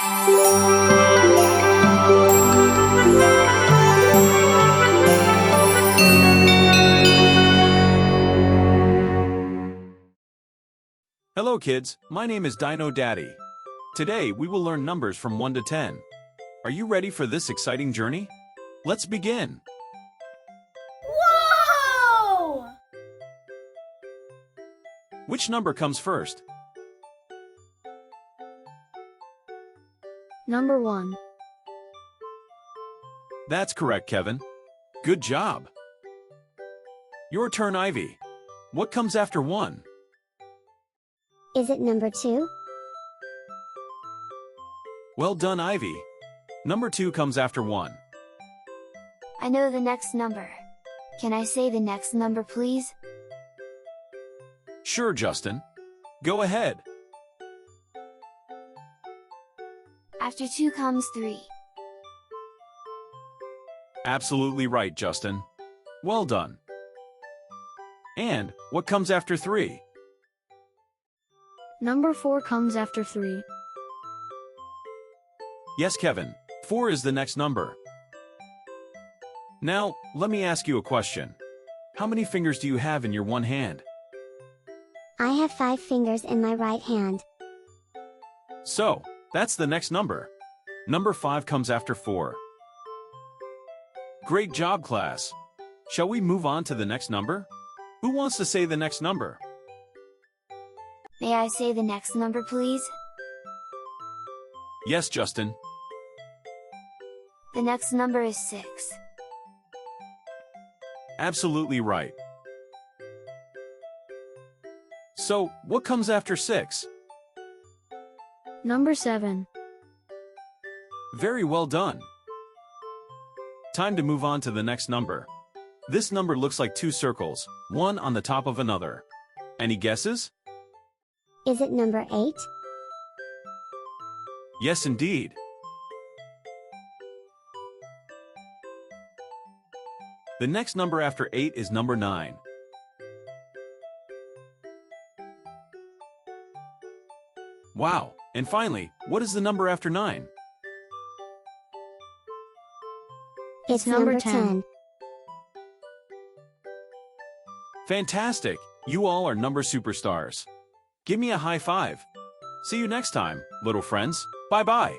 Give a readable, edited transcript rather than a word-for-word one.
Hello kids, my name is Dino Daddy. Today we will learn numbers from 1 to 10. Are you ready for this exciting journey? Let's begin. Whoa! Which number comes first? Number 1. That's correct, Kevin. Good job. Your turn, Ivy. What comes after 1? Is it number 2? Well done, Ivy. Number 2 comes after 1. I know the next number. Can I say the next number, please? Sure, Justin. Go ahead. After 2 comes 3. Absolutely right, Justin. Well done. And what comes after 3? Number 4 comes after 3. Yes, Kevin. 4 is the next number. Now, let me ask you a question. How many fingers do you have in your one hand? I have 5 fingers in my right hand. So, that's the next number. Number 5 comes after 4. Great job, class. Shall we move on to the next number? Who wants to say the next number? May I say the next number, please? Yes, Justin. The next number is 6. Absolutely right. So, what comes after 6? Number 7. Very well done. Time to move on to the next number. This number looks like 2 circles, one on the top of another. Any guesses? Is it number 8? Yes, indeed. The next number after 8 is number 9. Wow, and finally, what is the number after 9? It's number 10. Fantastic! You all are number superstars. Give me a high five. See you next time, little friends. Bye-bye.